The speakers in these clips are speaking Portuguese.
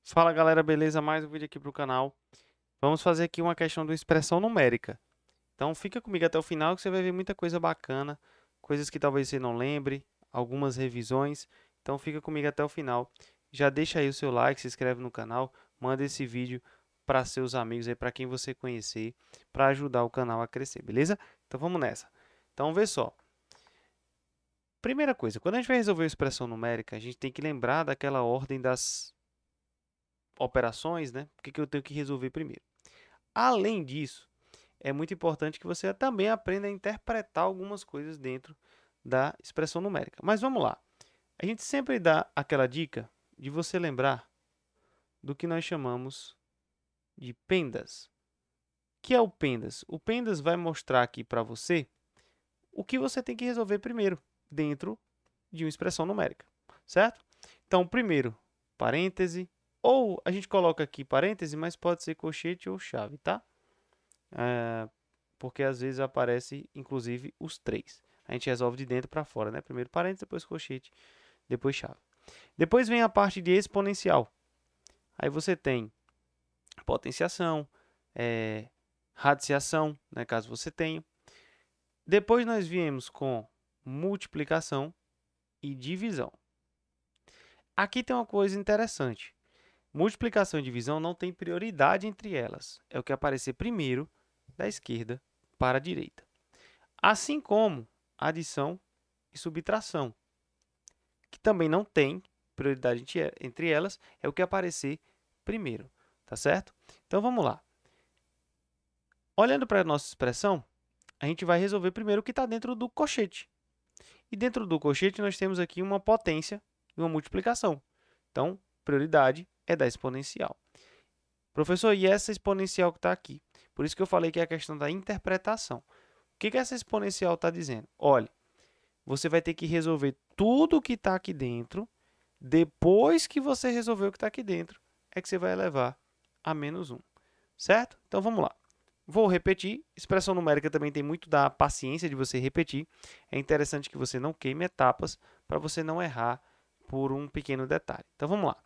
Fala galera, beleza? Mais um vídeo aqui pro canal. Vamos fazer aqui uma questão de expressão numérica. Então fica comigo até o final que você vai ver muita coisa bacana, coisas que talvez você não lembre, algumas revisões. Então fica comigo até o final. Já deixa aí o seu like, se inscreve no canal, manda esse vídeo para seus amigos aí, para quem você conhecer, para ajudar o canal a crescer, beleza? Então vamos nessa. Então vê só. Primeira coisa, quando a gente vai resolver uma expressão numérica, a gente tem que lembrar daquela ordem das operações, né? O que eu tenho que resolver primeiro. Além disso, é muito importante que você também aprenda a interpretar algumas coisas dentro da expressão numérica. Mas vamos lá. A gente sempre dá aquela dica de você lembrar do que nós chamamos de pendas. O que é o pendas? O pendas vai mostrar aqui para você o que você tem que resolver primeiro dentro de uma expressão numérica, certo? Então, primeiro, parêntese, ou a gente coloca aqui parêntese, mas pode ser colchete ou chave, tá? Porque às vezes aparece, inclusive, os três. A gente resolve de dentro para fora, né? Primeiro parênteses, depois colchete, depois chave. Depois vem a parte de exponencial. Aí você tem potenciação, radiciação, né? Caso você tenha. Depois nós viemos com multiplicação e divisão. Aqui tem uma coisa interessante. Multiplicação e divisão não tem prioridade entre elas. É o que aparecer primeiro da esquerda para a direita. Assim como adição e subtração, que também não tem prioridade entre elas, é o que aparecer primeiro, tá certo? Então vamos lá. Olhando para a nossa expressão, a gente vai resolver primeiro o que está dentro do colchete. E dentro do colchete nós temos aqui uma potência e uma multiplicação. Então, prioridade é da exponencial. Professor, e essa exponencial que está aqui? Por isso que eu falei que é a questão da interpretação. O que essa exponencial está dizendo? Olha, você vai ter que resolver tudo o que está aqui dentro. Depois que você resolver o que está aqui dentro, é que você vai elevar a menos 1. Certo? Então, vamos lá. Vou repetir. Expressão numérica também tem muito da paciência de você repetir. É interessante que você não queime etapas para você não errar por um pequeno detalhe. Então, vamos lá.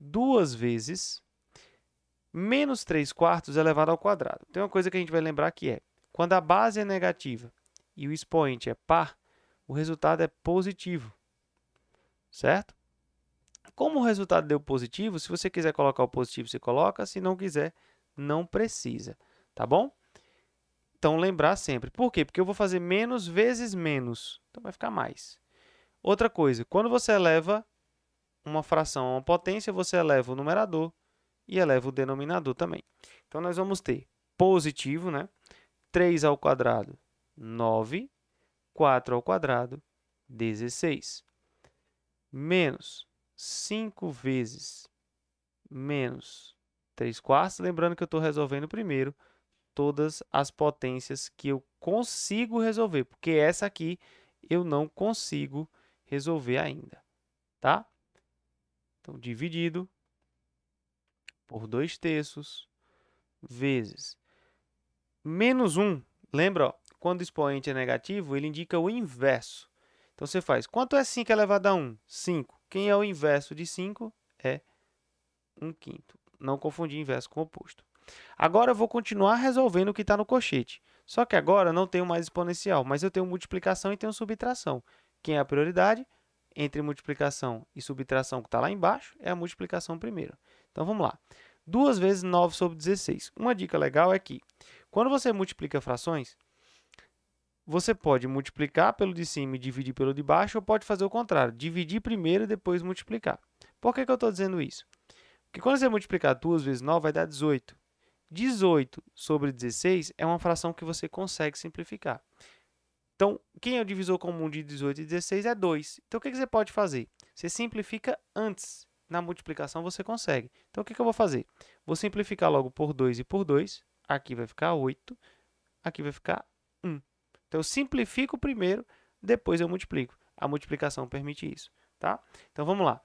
2 vezes menos 3 quartos elevado ao quadrado. Tem uma coisa que a gente vai lembrar que é, quando a base é negativa e o expoente é par, o resultado é positivo, certo? Como o resultado deu positivo, se você quiser colocar o positivo, você coloca, se não quiser, não precisa, tá bom? Então, lembrar sempre. Por quê? Porque eu vou fazer menos vezes menos, então vai ficar mais. Outra coisa, quando você eleva uma fração a uma potência, você eleva o numerador e eleva o denominador também. Então, nós vamos ter positivo, né? 3 ao quadrado, 9. 4 ao quadrado, 16. Menos 5 vezes menos 3 quartos. Lembrando que eu estou resolvendo primeiro todas as potências que eu consigo resolver, porque essa aqui eu não consigo resolver ainda, tá? Então, dividido por 2 terços vezes menos 1. Lembra, ó, quando o expoente é negativo, ele indica o inverso. Então, você faz, quanto é 5 elevado a 1? 5. Quem é o inverso de 5? É 1/5. Não confundir inverso com oposto. Agora, eu vou continuar resolvendo o que está no colchete. Só que agora não tenho mais exponencial, mas eu tenho multiplicação e tenho subtração. Quem é a prioridade? Entre multiplicação e subtração, que está lá embaixo, é a multiplicação primeiro. Então, vamos lá. 2 vezes 9 sobre 16. Uma dica legal é que, quando você multiplica frações, você pode multiplicar pelo de cima e dividir pelo de baixo, ou pode fazer o contrário, dividir primeiro e depois multiplicar. Por que eu estou dizendo isso? Porque quando você multiplicar 2 vezes 9, vai dar 18. 18 sobre 16 é uma fração que você consegue simplificar. Então, quem é o divisor comum de 18 e 16 é 2. Então, o que você pode fazer? Você simplifica antes. Na multiplicação, você consegue. Então, o que eu vou fazer? Vou simplificar logo por 2 e por 2. Aqui vai ficar 8. Aqui vai ficar 1. Então, eu simplifico primeiro, depois eu multiplico. A multiplicação permite isso, tá? Então, vamos lá.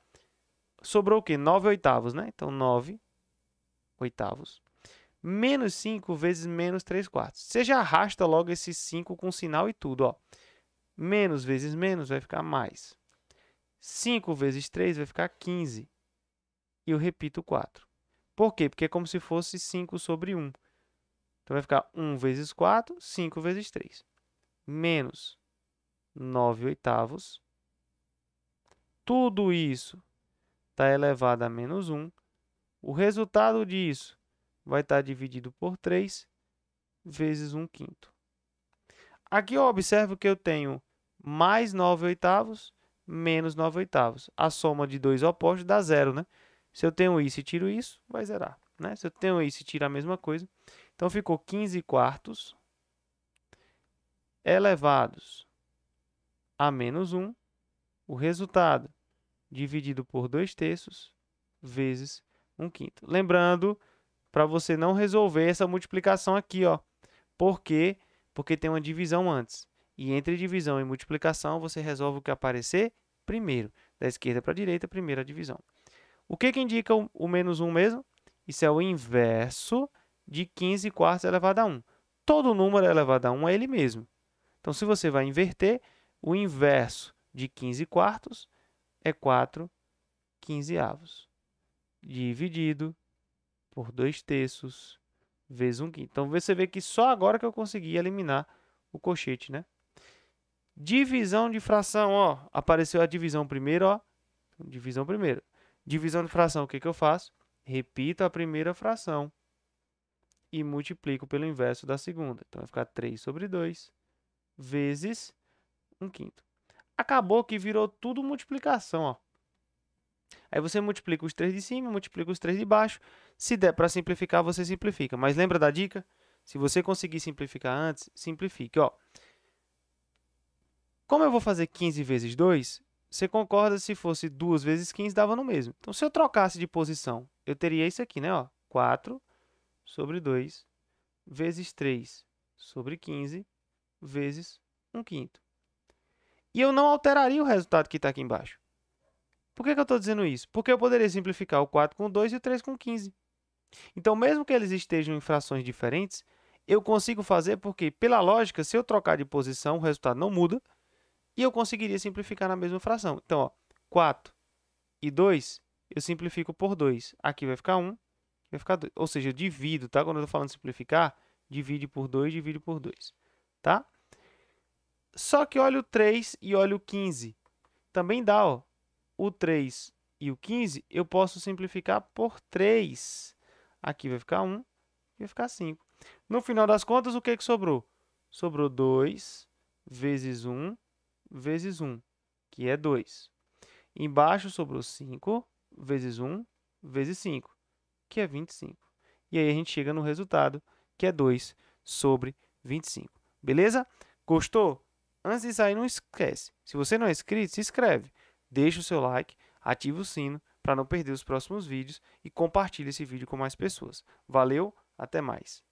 Sobrou o quê? 9 oitavos, né? Então, 9 oitavos. Menos 5 vezes menos 3 quartos. Você já arrasta logo esse 5 com sinal e tudo, ó. Menos vezes menos vai ficar mais. 5 vezes 3 vai ficar 15. e eu repito 4. Por quê? Porque é como se fosse 5 sobre 1. Então, vai ficar 1 vezes 4, 5 vezes 3. Menos 9 oitavos. Tudo isso está elevado a menos 1. O resultado disso vai estar dividido por 3 vezes 1 quinto. Aqui eu observo que eu tenho mais 9 oitavos, menos 9 oitavos. A soma de dois opostos dá 0, né? Se eu tenho isso e tiro isso, vai zerar, né? Se eu tenho isso e tiro a mesma coisa. Então, ficou 15 quartos elevados a menos 1. O resultado dividido por 2 terços vezes 1 quinto. Lembrando, para você não resolver essa multiplicação aqui, ó. Por quê? Porque tem uma divisão antes. E entre divisão e multiplicação, você resolve o que aparecer primeiro. Da esquerda para a direita, primeira divisão. O que indica o menos 1 mesmo? Isso é o inverso de 15 quartos elevado a 1. Todo número elevado a 1 é ele mesmo. Então, se você vai inverter, o inverso de 15 quartos é 4 quinzeavos. Dividido por 2 terços vezes 1 quinto. Então, você vê que só agora que eu consegui eliminar o colchete, né? Divisão de fração, ó. Apareceu a divisão primeiro, ó. Divisão primeiro. Divisão de fração, o que que eu faço? Repito a primeira fração e multiplico pelo inverso da segunda. Então, vai ficar 3 sobre 2 vezes 1 quinto. Acabou que virou tudo multiplicação, ó. Aí você multiplica os 3 de cima, multiplica os 3 de baixo. Se der para simplificar, você simplifica. Mas lembra da dica? Se você conseguir simplificar antes, simplifique, ó. Como eu vou fazer 15 vezes 2, você concorda se fosse 2 vezes 15, dava no mesmo. Então, se eu trocasse de posição, eu teria isso aqui, né? Ó, 4 sobre 2 vezes 3 sobre 15 vezes 1 quinto. E eu não alteraria o resultado que está aqui embaixo. Por que eu estou dizendo isso? Porque eu poderia simplificar o 4 com 2 e o 3 com 15. Então, mesmo que eles estejam em frações diferentes, eu consigo fazer porque, pela lógica, se eu trocar de posição, o resultado não muda. E eu conseguiria simplificar na mesma fração. Então, ó, 4 e 2, eu simplifico por 2. Aqui vai ficar 1, vai ficar 2. Ou seja, eu divido, tá? Quando eu estou falando simplificar, divide por 2, divide por 2, tá? Só que olha o 3 e olha o 15. Também dá, ó. O 3 e o 15, eu posso simplificar por 3. Aqui vai ficar 1 e vai ficar 5. No final das contas, o que que sobrou? Sobrou 2 vezes 1 vezes 1, que é 2. Embaixo sobrou 5 vezes 1 vezes 5, que é 25. E aí a gente chega no resultado, que é 2 sobre 25. Beleza? Gostou? Antes de sair, não esquece. Se você não é inscrito, se inscreve. Deixa o seu like, ativa o sino para não perder os próximos vídeos e compartilhe esse vídeo com mais pessoas. Valeu, até mais.